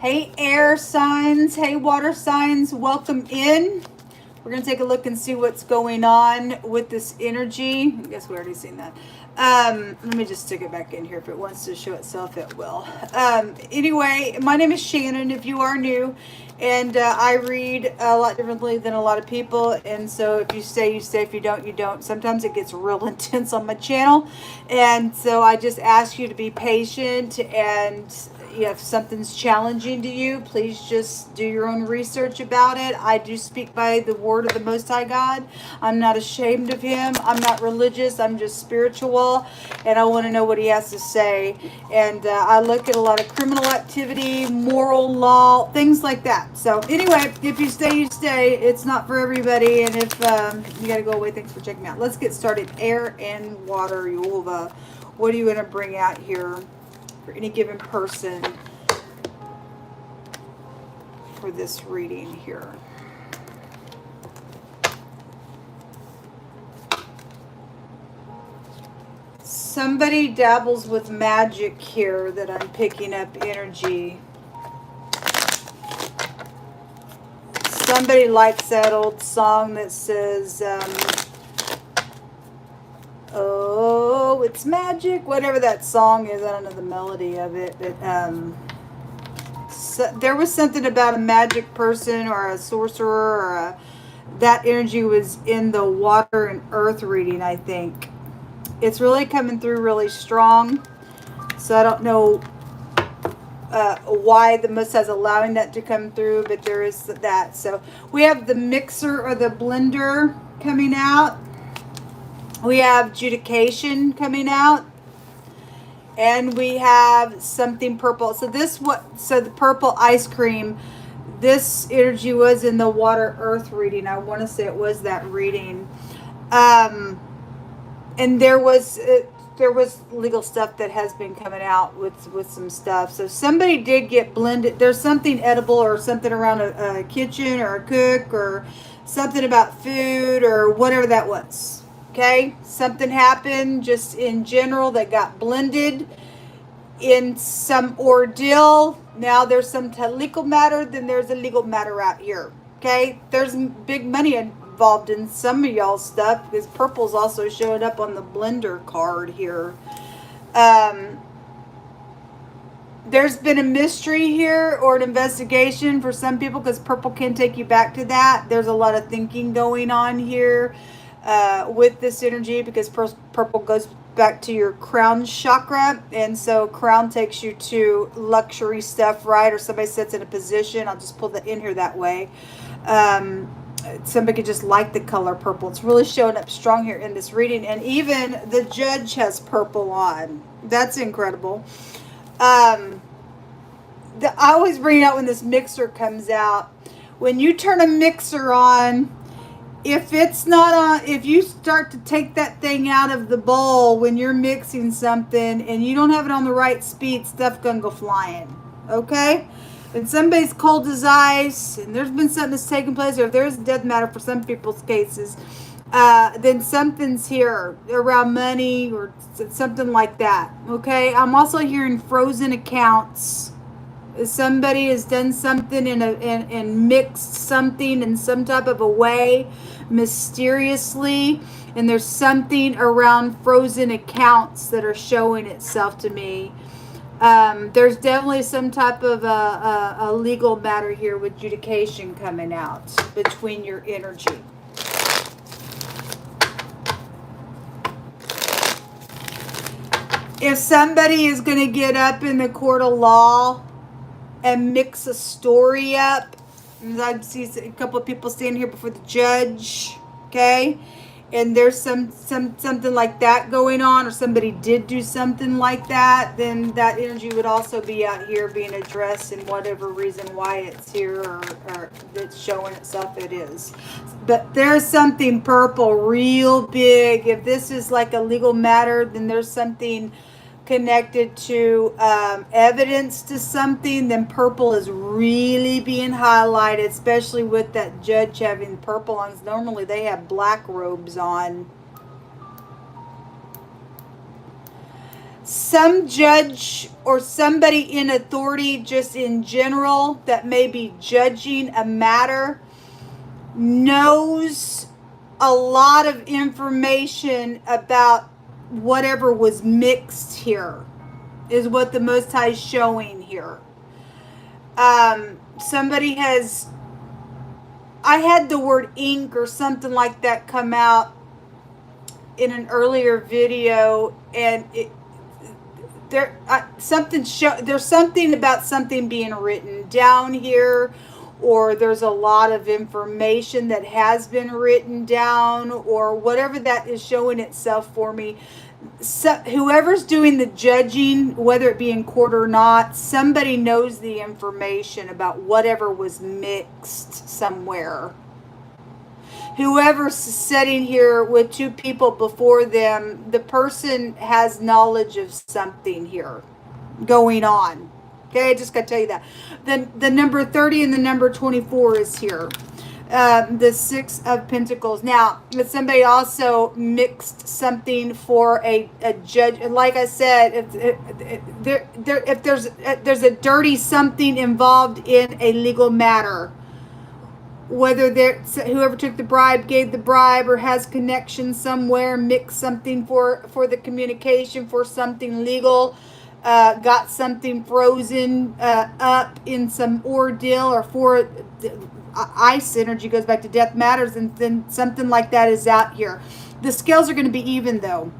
Hey air signs, hey water signs, welcome in. We're going to take a look and see what's going on with this energy. I guess we already seen that. Let me just stick it back in here. If it wants to show itself, it will. Anyway, my name is Shannon, if you are new. And I read a lot differently than a lot of people. And so if you stay, you stay. If you don't, you don't. Sometimes it gets real intense on my channel. And so I just ask you to be patient. And if something's challenging to you, please just do your own research about it. I do speak by the word of the Most High God. I'm not ashamed of him. I'm not religious. I'm just spiritual. And I want to know what he has to say. And I look at a lot of criminal activity, moral law, things like that. So anyway, if you stay, you stay. It's not for everybody. And if you got to go away, thanks for checking me out. Let's get started. Air and water, Yehovah. What are you going to bring out here for any given person for this reading here? Somebody dabbles with magic here that I'm picking up energy. Somebody likes that old song that says, oh, it's magic, whatever that song is. I don't know the melody of it, but so there was something about a magic person or a sorcerer or that energy was in the water and earth reading, I think. It's really coming through really strong. So I don't know why the Most is allowing that to come through, but there is that. So we have the mixer or the blender coming out. We have adjudication coming out. And we have something purple. So the purple ice cream, this energy was in the water earth reading. I want to say it was that reading. And there was legal stuff that has been coming out with some stuff. So somebody did get blended. There's something edible or something around a kitchen or a cook or something about food or whatever that was. Okay, something happened just in general that got blended in some ordeal. Now there's some legal matter, then there's a legal matter out here. Okay, there's big money involved in some of y'all's stuff because purple's also showing up on the blender card here. There's been a mystery here or an investigation for some people because purple can take you back to that. There's a lot of thinking going on here with this energy because purple goes back to your crown chakra, and so crown takes you to luxury stuff, right? Or somebody sits in a position. I'll just pull that in here that way. Somebody could just like the color purple. It's really showing up strong here in this reading, and even the judge has purple on. That's incredible. I always bring it out when this mixer comes out. When you turn a mixer on, if it's not on, if you start to take that thing out of the bowl when you're mixing something and you don't have it on the right speed, stuff gonna go flying. Okay? And somebody's cold as ice, and there's been something that's taken place, or if there's death matter for some people's cases, then something's here around money or something like that. Okay? I'm also hearing frozen accounts. Somebody has done something and mixed something in some type of a way mysteriously, and there's something around frozen accounts that are showing itself to me. There's definitely some type of a legal matter here with adjudication coming out between your energy. If somebody is going to get up in the court of law and mix a story up, I see a couple of people standing here before the judge, okay? And there's something like that going on, or somebody did do something like that, then that energy would also be out here being addressed in whatever reason why it's here or it's showing itself it is. But there's something purple real big. If this is like a legal matter, then there's something connected to evidence to something, then purple is really being highlighted, especially with that judge having purple on. Normally they have black robes on. some judge or somebody in authority just in general that may be judging a matter knows a lot of information about whatever was mixed here, is what the Most High is showing here. Somebody has, I had the word ink or something like that come out in an earlier video, and there's something about something being written down here, or there's a lot of information that has been written down, or whatever that is showing itself for me. So, whoever's doing the judging, whether it be in court or not, somebody knows the information about whatever was mixed somewhere. Whoever's sitting here with two people before them, the person has knowledge of something here going on. Okay, I just got to tell you that. The number 30 and the number 24 is here. The 6 of Pentacles. Now, if somebody also mixed something for a judge, like I said, if there's a dirty something involved in a legal matter, whether whoever took the bribe gave the bribe or has connection somewhere, mixed something for the communication for something legal, got something frozen up in some ordeal, or for ice energy goes back to death matters, and then something like that is out here. The scales are going to be even though.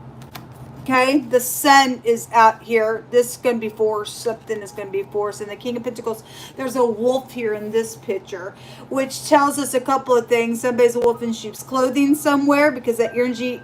Okay, the sun is out here. This is going to be forced. Something is going to be forced. And the King of Pentacles, there's a wolf here in this picture, which tells us a couple of things. Somebody's a wolf in sheep's clothing somewhere, because that energy,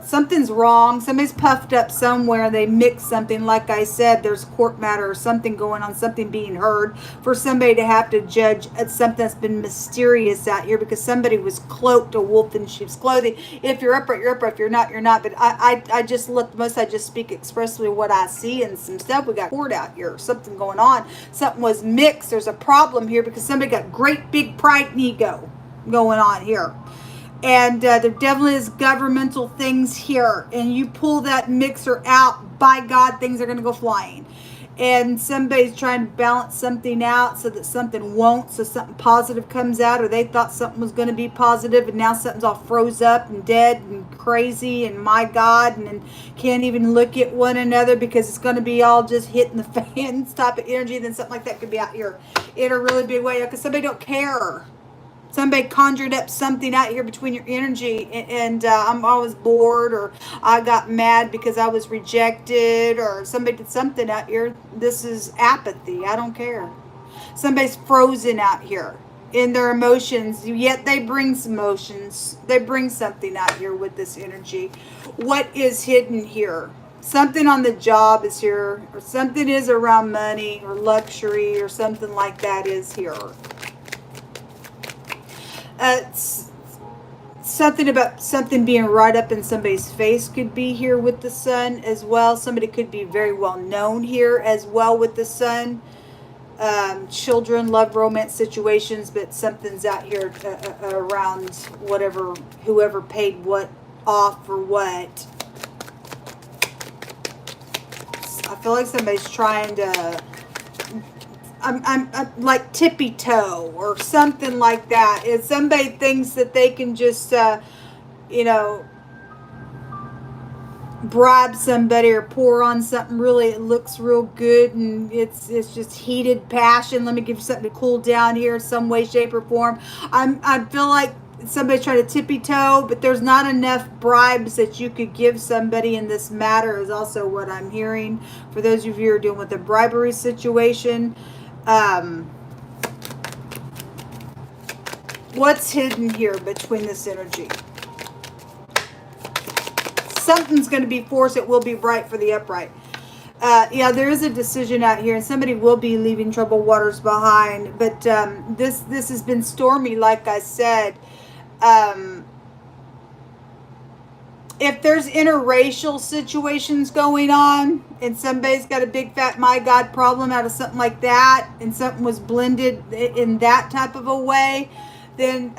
something's wrong. Somebody's puffed up somewhere. They mix something. Like I said, there's court matter or something going on, something being heard for somebody to have to judge something that's been mysterious out here, because somebody was cloaked a wolf in sheep's clothing. If you're upright, you're upright. If you're not, you're not. But I just let the Most I just speak expressly what I see and some stuff. We got court out here. Something going on. Something was mixed. There's a problem here because somebody got great big pride and ego going on here. And there definitely is governmental things here. And you pull that mixer out, by God, things are going to go flying. And somebody's trying to balance something out so that something won't, so something positive comes out, or they thought something was going to be positive, and now something's all froze up and dead and crazy, and my God, and can't even look at one another because it's going to be all just hitting the fans type of energy. Then something like that could be out here in a really big way, because somebody don't care. Somebody conjured up something out here between your energy, and I was bored, or I got mad because I was rejected, or somebody did something out here. This is apathy. I don't care. Somebody's frozen out here in their emotions, yet they bring some emotions. They bring something out here with this energy. What is hidden here? Something on the job is here, or something is around money or luxury or something like that is here. Something about something being right up in somebody's face could be here with the sun as well. Somebody could be very well known here as well with the sun. Children, love, romance situations, but something's out here around whatever, whoever paid what off for what. I feel like somebody's trying to... I'm like tippy toe or something like that. If somebody thinks that they can just, bribe somebody or pour on something, really it looks real good, and it's just heated passion. Let me give you something to cool down here in some way, shape, or form. I feel like somebody's trying to tippy toe, but there's not enough bribes that you could give somebody in this matter, is also what I'm hearing. For those of you who are dealing with a bribery situation. What's hidden here between this energy? Something's going to be forced. It will be bright for the upright. Yeah, there is a decision out here, and somebody will be leaving troubled waters behind. But this has been stormy, like I said. If there's interracial situations going on, and somebody's got a big fat my God problem out of something like that, and something was blended in that type of a way, then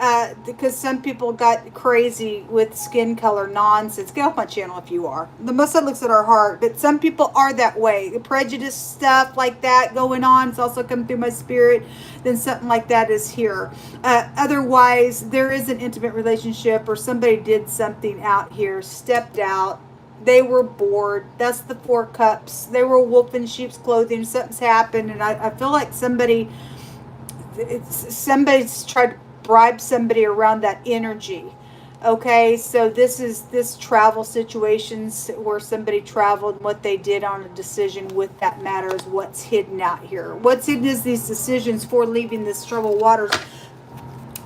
because some people got crazy with skin color nonsense. Get off my channel if you are. The Most High looks at our heart, but some people are that way. The prejudice stuff like that going on, it's also come through my spirit. Then something like that is here. Otherwise, there is an intimate relationship, or somebody did something out here, stepped out. They were bored. That's the 4 cups. They were a wolf in sheep's clothing. Something's happened, and I feel like somebody's tried to bribe somebody around that energy. Okay, so this travel situations where somebody traveled, and what they did on a decision with that matter is what's hidden out here. What's hidden is these decisions for leaving this troubled waters.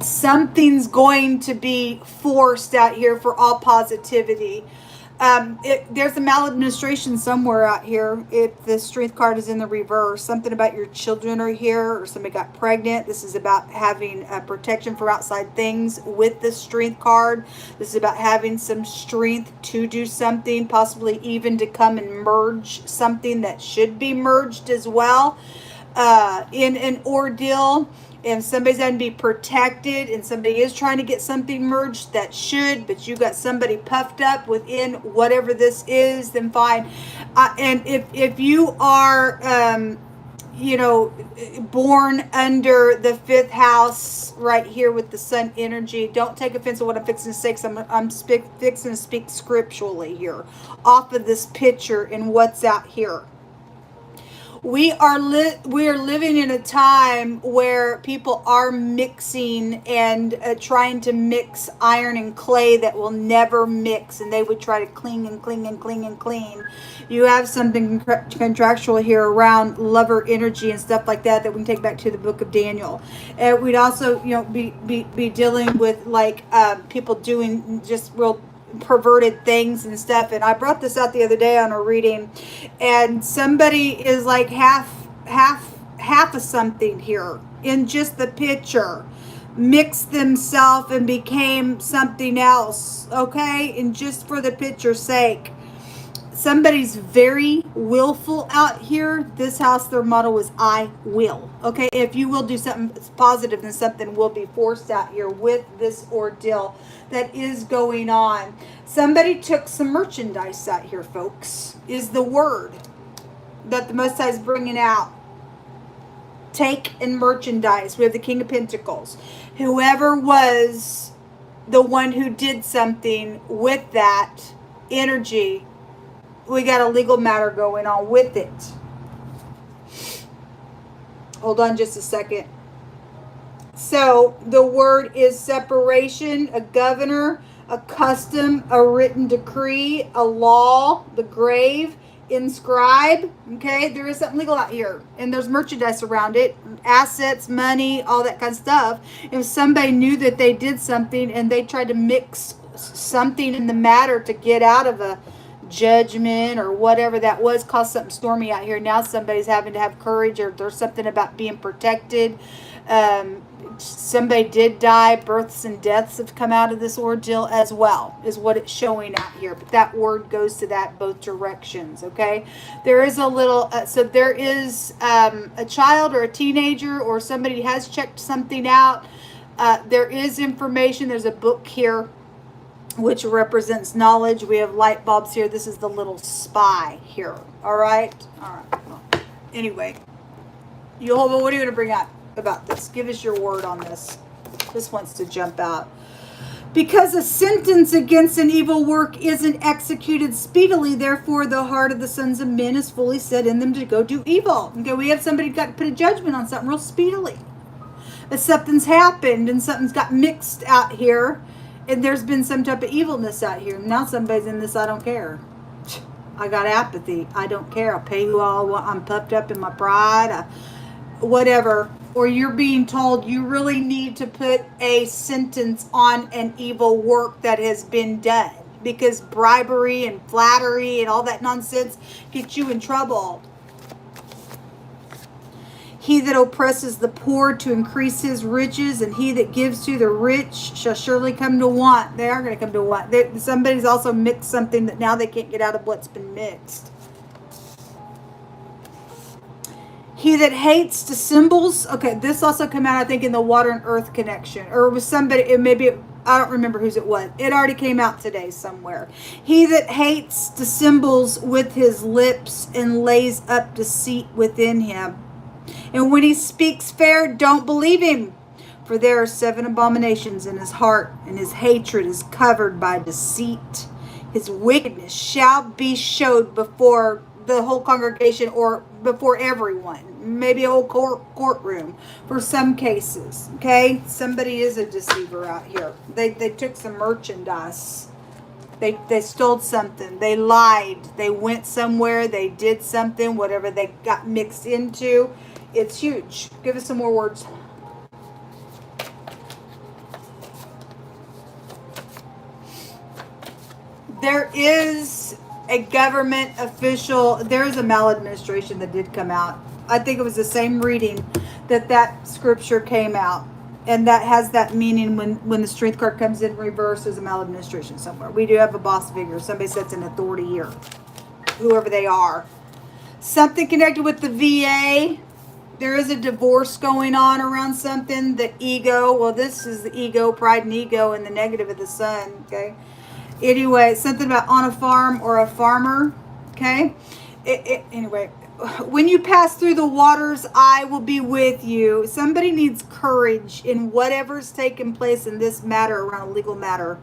Something's going to be forced out here for all positivity. There's a maladministration somewhere out here. If the strength card is in the reverse, something about your children are here, or somebody got pregnant. This is about having protection for outside things with the strength card. This is about having some strength to do something, possibly even to come and merge something that should be merged as well in an ordeal. And somebody's going to be protected, and somebody is trying to get something merged that should, but you got somebody puffed up within whatever this is, then fine. And if you are, born under the 5th house right here with the sun energy, don't take offense to what I'm fixing to say, because I'm fixing to speak scripturally here off of this picture and what's out here. We are living in a time where people are mixing and trying to mix iron and clay that will never mix, and they would try to cling and cling and cling and clean. You have something contractual here around lover energy and stuff like that we can take back to the book of Daniel. And we'd also, be dealing with like people doing just real perverted things and stuff. And I brought this out the other day on a reading, and somebody is like half of something here in just the picture, mixed themselves and became something else. Okay, and just for the picture's sake, somebody's very willful out here. This house, their motto is I will. Okay, if you will do something positive, then something will be forced out here with this ordeal that is going on. Somebody took some merchandise out here, folks, is the word that the Most High is bringing out. Take and merchandise. We have the King of Pentacles. Whoever was the one who did something with that energy, we got a legal matter going on with it. Hold on just a second. So the word is separation, a governor, a custom, a written decree, a law, the grave, inscribe. Okay, there is something legal out here, and there's merchandise around it, assets, money, all that kind of stuff. If somebody knew that they did something and they tried to mix something in the matter to get out of a judgment or whatever that was, caused something stormy out here. Now somebody's having to have courage, or there's something about being protected. Somebody did die. Births and deaths have come out of this ordeal as well, is what it's showing out here. But that word goes to that both directions. Okay, there is a little so there is a child or a teenager or somebody has checked something out. There is information. There's a book here which represents knowledge. We have light bulbs here. This is the little spy here. All right. Well, anyway, Yehovah, what are you going to bring up about this? Give us your word on this. This wants to jump out. Because a sentence against an evil work isn't executed speedily, therefore the heart of the sons of men is fully set in them to go do evil. Okay, we have somebody got to put a judgment on something real speedily. But something's happened and something's got mixed out here. And there's been some type of evilness out here. Now somebody's in this, I don't care. I got apathy. I don't care. I'll pay you all. I'm puffed up in my pride. Whatever. Or you're being told you really need to put a sentence on an evil work that has been done. Because bribery and flattery and all that nonsense gets you in trouble. He that oppresses the poor to increase his riches, and he that gives to the rich shall surely come to want. They are going to come to want. Somebody's also mixed something that now they can't get out of what's been mixed. He that hates dissembles. Okay, this also came out, I think, in the water and earth connection. Or it was somebody, it maybe, I don't remember whose it was. It already came out today somewhere. He that hates dissembles with his lips and lays up deceit within him. And when he speaks fair, don't believe him. For there are 7 abominations in his heart, and his hatred is covered by deceit. His wickedness shall be showed before the whole congregation or before everyone. Maybe a whole courtroom for some cases. Okay? Somebody is a deceiver out here. They took some merchandise. They stole something. They lied. They went somewhere. They did something. Whatever they got mixed into. It's huge. Give us some more words. There is a government official. There is a maladministration that did come out. I think it was the same reading that scripture came out. And that has that meaning when the strength card comes in reverse, there's a maladministration somewhere. We do have a boss figure. Somebody sets an authority here. Whoever they are. Something connected with the VA. There is a divorce going on around something. The ego. Well, this is the ego, pride and ego, and the negative of the sun. Okay. Anyway, something about on a farm or a farmer. Okay. Anyway, when you pass through the waters, I will be with you. Somebody needs courage in whatever's taking place in this matter around a legal matter.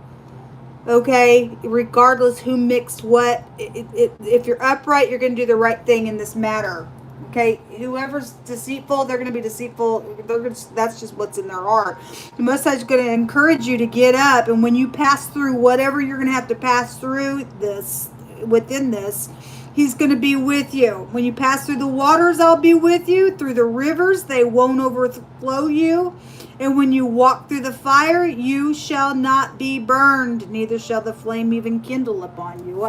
Okay, regardless who mixed what, if you're upright, you're going to do the right thing in this matter. Okay, whoever's deceitful, they're going to be deceitful. That's just what's in their heart. The Most High is going to encourage you to get up, and when you pass through whatever you're going to have to pass through within this, He's going to be with you. When you pass through the waters, I'll be with you. Through the rivers, they won't overflow you. And when you walk through the fire, you shall not be burned, neither shall the flame even kindle upon you.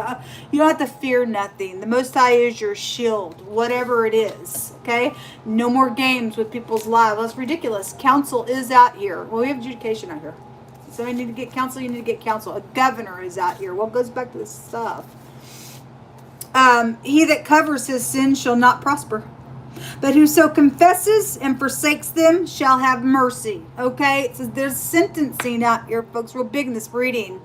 You don't have to fear nothing. The Most High is your shield, whatever it is. Okay? No more games with people's lives. That's ridiculous. Counsel is out here. Well, we have adjudication out here. So you need to get counsel, you need to get counsel. A governor is out here. Well, it goes back to this stuff. He that covers his sins shall not prosper. But whoso confesses and forsakes them shall have mercy. Okay? It says there's sentencing out here, folks. Real big in this reading.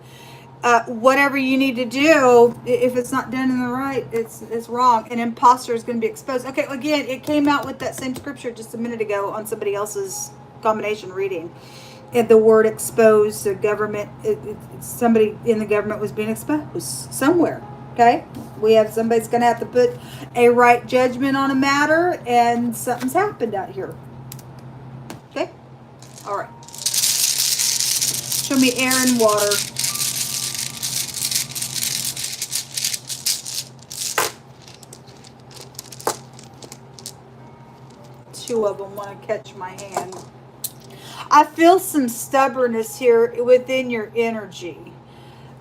Whatever you need to do, if it's not done in the right, it's wrong. An imposter is going to be exposed. Okay, again, it came out with that same scripture just a minute ago on somebody else's combination reading. And the word exposed, the government, somebody in the government was being exposed somewhere. Okay, we have somebody's going to have to put a right judgment on a matter, and something's happened out here. Okay, all right. Show me air and water. Two of them want to catch my hand. I feel some stubbornness here within your energy.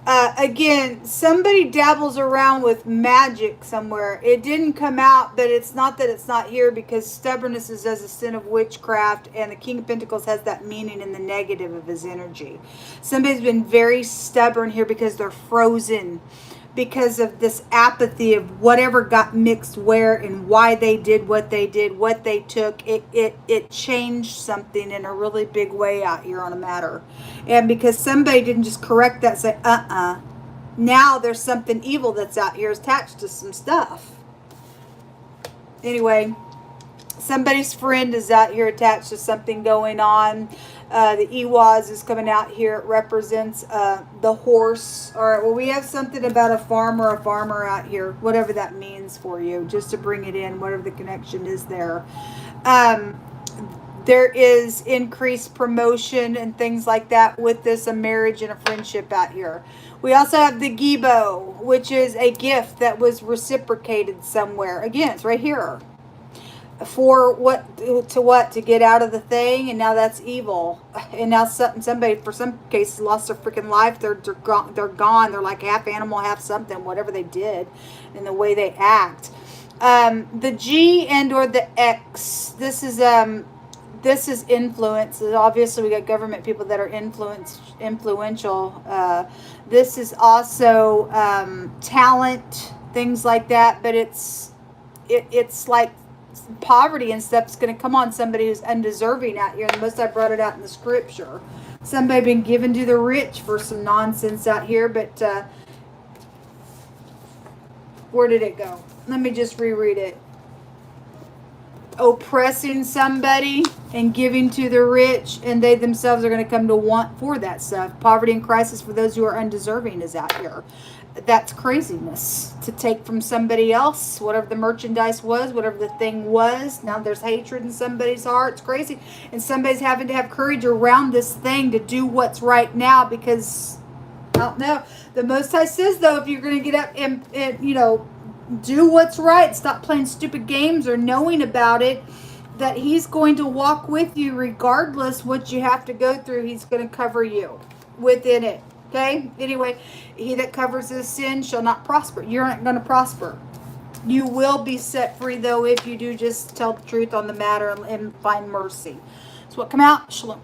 Again, somebody dabbles around with magic somewhere. It didn't come out, but it's not that it's not here, because stubbornness is as a sin of witchcraft, and the King of Pentacles has that meaning in the negative of his energy. Somebody's been very stubborn here because they're frozen, because of this apathy of whatever got mixed where and why they did, what they took. It changed something in a really big way out here on a matter. And because somebody didn't just correct that, say, now there's something evil that's out here attached to some stuff. Anyway, somebody's friend is out here attached to something going on. The Ewaz is coming out here. It represents the horse. All right, well, we have something about a farmer out here, whatever that means for you, just to bring it in, whatever the connection is there. There is increased promotion and things like that with this, a marriage and a friendship out here. We also have the Gibo, which is a gift that was reciprocated somewhere. Again, it's right here. For what? To get out of the thing, and now that's evil. And now somebody, for some cases, lost their freaking life. They're gone. They're like half animal, half something. Whatever they did, and the way they act. The G and or the X. This is influence. Obviously, we got government people that are influential. This is also talent, things like that. But it's like poverty and stuff's going to come on somebody who's undeserving out here. And most I brought it out in the scripture. Somebody been given to the rich for some nonsense out here, but where did it go? Let me just reread it. Oppressing somebody and giving to the rich, and they themselves are going to come to want for that stuff. Poverty and crisis for those who are undeserving is out here. That's craziness. To take from somebody else, whatever the merchandise was, whatever the thing was. Now there's hatred in somebody's heart. It's crazy. And somebody's having to have courage around this thing to do what's right now, because, I don't know. The Most High says, though, if you're going to get up and do what's right, stop playing stupid games or knowing about it, that he's going to walk with you regardless what you have to go through. He's going to cover you within it. Okay? Anyway, he that covers his sin shall not prosper. You're not going to prosper. You will be set free, though, if you do just tell the truth on the matter and find mercy. So what come out? Shalom.